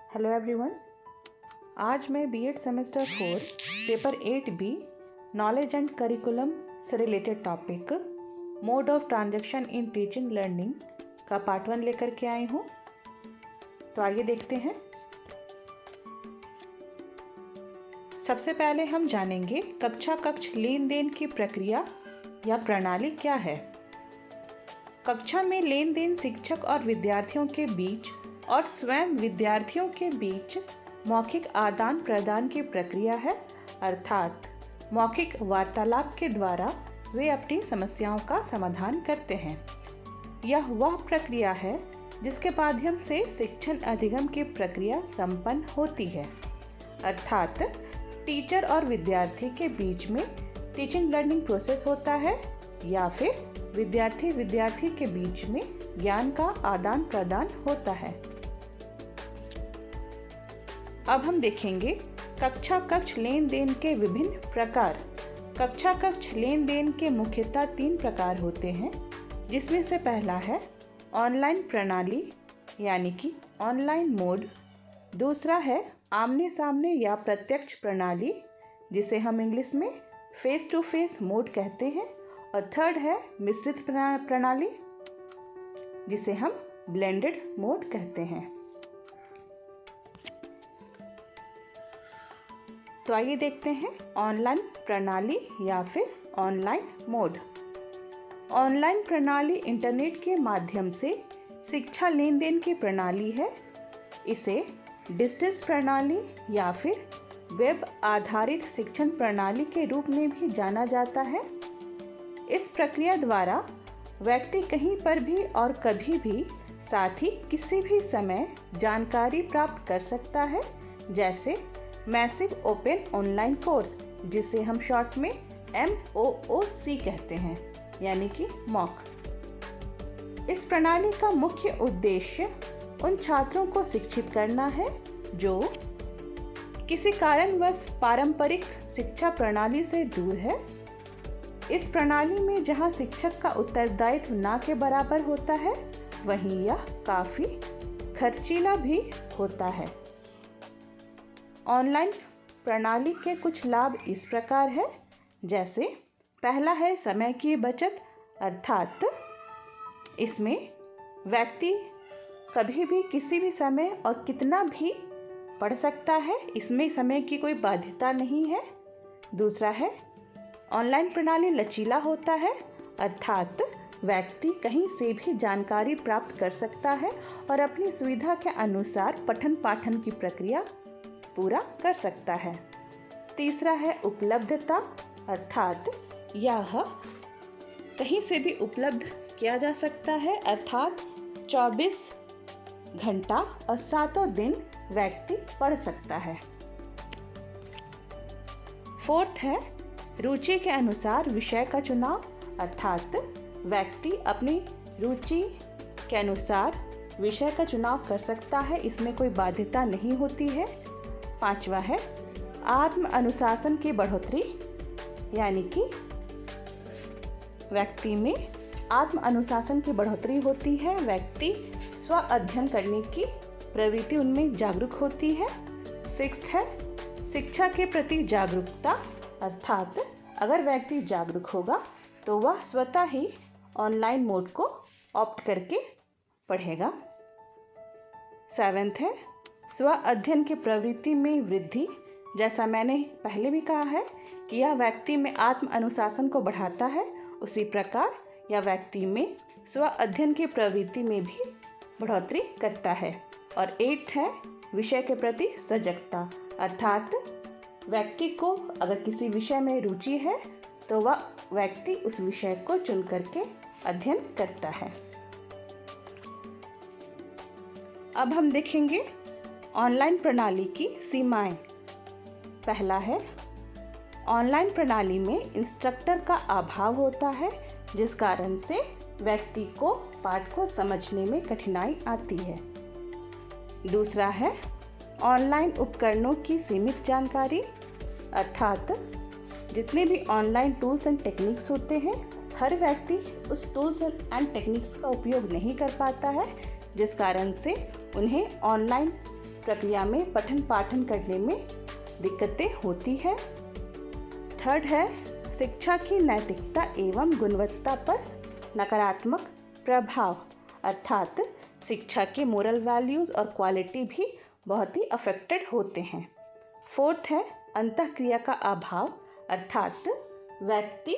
Hello everyone. आज मैं B Ed semester 4 paper 8B knowledge and curriculum से related topic mode of transaction in teaching learning का part 1 लेकर के आई हूँ। तो आइए देखते हैं। सबसे पहले हम जानेंगे कक्षा कक्ष लेन देन की प्रक्रिया या प्रणाली क्या है। कक्षा में लेन देन शिक्षक और विद्यार्थियों के बीच और स्वयं विद्यार्थियों के बीच मौखिक आदान प्रदान की प्रक्रिया है, अर्थात मौखिक वार्तालाप के द्वारा वे अपनी समस्याओं का समाधान करते हैं। यह वह प्रक्रिया है जिसके माध्यम से शिक्षण अधिगम की प्रक्रिया संपन्न होती है, अर्थात टीचर और विद्यार्थी के बीच में टीचिंग लर्निंग प्रोसेस होता है या फिर विद्यार्थी के बीच में ज्ञान का आदान प्रदान होता है। अब हम देखेंगे कक्षा कक्ष लेन देन के विभिन्न प्रकार। कक्षा कक्ष लेन देन के मुख्यतः 3 प्रकार होते हैं, जिसमें से पहला है ऑनलाइन प्रणाली यानी कि ऑनलाइन मोड। दूसरा है आमने सामने या प्रत्यक्ष प्रणाली, जिसे हम इंग्लिश में फेस टू फेस मोड कहते हैं। और थर्ड है मिश्रित प्रणाली, जिसे हम ब्लेंडेड मोड कहते हैं। तो आइए देखते हैं ऑनलाइन प्रणाली या फिर ऑनलाइन मोड। ऑनलाइन प्रणाली इंटरनेट के माध्यम से शिक्षा लेन देन की प्रणाली है। इसे डिस्टेंस प्रणाली या फिर वेब आधारित शिक्षण प्रणाली के रूप में भी जाना जाता है। इस प्रक्रिया द्वारा व्यक्ति कहीं पर भी और कभी भी साथ ही किसी भी समय जानकारी प्राप्त कर सकता है, जैसे मैसिव ओपन ऑनलाइन कोर्स, जिसे हम शॉर्ट में MOOC कहते हैं, यानी कि मॉक। इस प्रणाली का मुख्य उद्देश्य उन छात्रों को शिक्षित करना है जो किसी कारणवश पारंपरिक शिक्षा प्रणाली से दूर है। इस प्रणाली में जहां शिक्षक का उत्तरदायित्व ना के बराबर होता है, वहीं यह काफ़ी खर्चीला भी होता है। ऑनलाइन प्रणाली के कुछ लाभ इस प्रकार है, जैसे पहला है समय की बचत, अर्थात इसमें व्यक्ति कभी भी किसी भी समय और कितना भी पढ़ सकता है, इसमें समय की कोई बाध्यता नहीं है। दूसरा है ऑनलाइन प्रणाली लचीला होता है, अर्थात व्यक्ति कहीं से भी जानकारी प्राप्त कर सकता है और अपनी सुविधा के अनुसार पठन पाठन की प्रक्रिया पूरा कर सकता है। तीसरा है उपलब्धता, अर्थात यह कहीं से भी उपलब्ध किया जा सकता है, अर्थात 24 घंटा और 7 दिन व्यक्ति पढ़ सकता है। फोर्थ है रुचि के अनुसार विषय का चुनाव, अर्थात व्यक्ति अपनी रुचि के अनुसार विषय का चुनाव कर सकता है, इसमें कोई बाध्यता नहीं होती है। पांचवा है आत्म अनुशासन की बढ़ोतरी, यानी कि व्यक्ति में आत्म अनुशासन की बढ़ोतरी होती है, व्यक्ति स्व अध्ययन करने की प्रवृत्ति उनमें जागरूक होती है। सिक्स्थ है शिक्षा के प्रति जागरूकता, अर्थात अगर व्यक्ति जागरूक होगा तो वह स्वतः ही ऑनलाइन मोड को ऑप्ट करके पढ़ेगा। सेवेंथ है स्व अध्ययन की प्रवृत्ति में वृद्धि। जैसा मैंने पहले भी कहा है कि यह व्यक्ति में आत्म अनुशासन को बढ़ाता है, उसी प्रकार यह व्यक्ति में स्व अध्ययन की प्रवृत्ति में भी बढ़ोतरी करता है। और 8th है विषय के प्रति सजगता, अर्थात व्यक्ति को अगर किसी विषय में रुचि है तो वह व्यक्ति उस विषय को चुन करके अध्ययन करता है। अब हम देखेंगे ऑनलाइन प्रणाली की सीमाएं। पहला है ऑनलाइन प्रणाली में इंस्ट्रक्टर का अभाव होता है, जिस कारण से व्यक्ति को पाठ को समझने में कठिनाई आती है। दूसरा है ऑनलाइन उपकरणों की सीमित जानकारी, अर्थात जितने भी ऑनलाइन टूल्स एंड टेक्निक्स होते हैं, हर व्यक्ति उस टूल्स एंड टेक्निक्स का उपयोग नहीं कर पाता है, जिस कारण से उन्हें ऑनलाइन प्रक्रिया में पठन पाठन करने में दिक्कतें होती है। थर्ड है शिक्षा की नैतिकता एवं गुणवत्ता पर नकारात्मक प्रभाव, अर्थात शिक्षा के मोरल वैल्यूज़ और क्वालिटी भी बहुत ही अफेक्टेड होते हैं। फोर्थ है अंतःक्रिया का अभाव, अर्थात व्यक्ति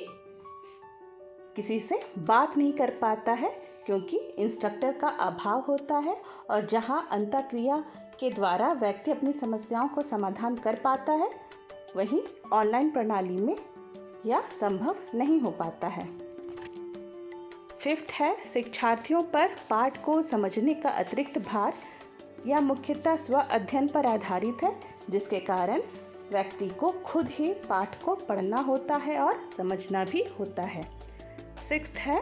किसी से बात नहीं कर पाता है क्योंकि इंस्ट्रक्टर का अभाव होता है, और जहां अंतःक्रिया के द्वारा व्यक्ति अपनी समस्याओं को समाधान कर पाता है वहीं ऑनलाइन प्रणाली में यह संभव नहीं हो पाता है। फिफ्थ है शिक्षार्थियों पर पाठ को समझने का अतिरिक्त भार या मुख्यतः स्व अध्ययन पर आधारित है, जिसके कारण व्यक्ति को खुद ही पाठ को पढ़ना होता है और समझना भी होता है। सिक्स्थ है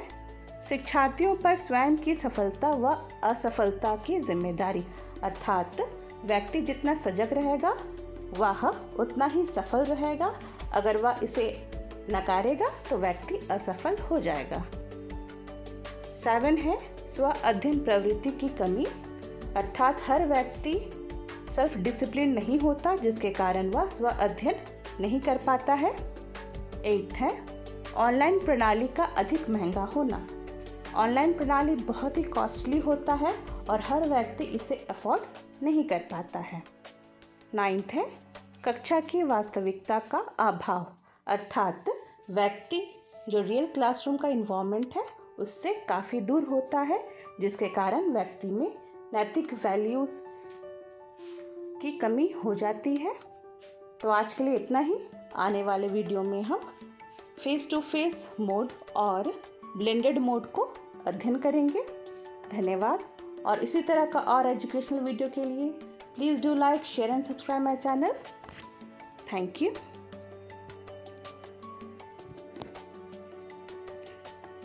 शिक्षार्थियों पर स्वयं की सफलता व असफलता की जिम्मेदारी, अर्थात व्यक्ति जितना सजग रहेगा वह उतना ही सफल रहेगा, अगर वह इसे नकारेगा तो व्यक्ति असफल हो जाएगा। 7 है स्व अध्ययन प्रवृत्ति की कमी, अर्थात हर व्यक्ति सेल्फ डिसिप्लिन नहीं होता, जिसके कारण वह स्व अध्ययन नहीं कर पाता है। 8 है ऑनलाइन प्रणाली का अधिक महंगा होना, ऑनलाइन प्रणाली बहुत ही कॉस्टली होता है और हर व्यक्ति इसे अफोर्ड नहीं कर पाता है। 9 है कक्षा की वास्तविकता का अभाव, अर्थात व्यक्ति जो रियल क्लासरूम का इन्वायरमेंट है उससे काफ़ी दूर होता है, जिसके कारण व्यक्ति में नैतिक वैल्यूज़ की कमी हो जाती है। तो आज के लिए इतना ही। आने वाले वीडियो में हम फेस टू फेस मोड और ब्लेंडेड मोड को अध्ययन करेंगे। धन्यवाद। और इसी तरह का और एजुकेशनल वीडियो के लिए please do like, share and subscribe my channel. Thank you.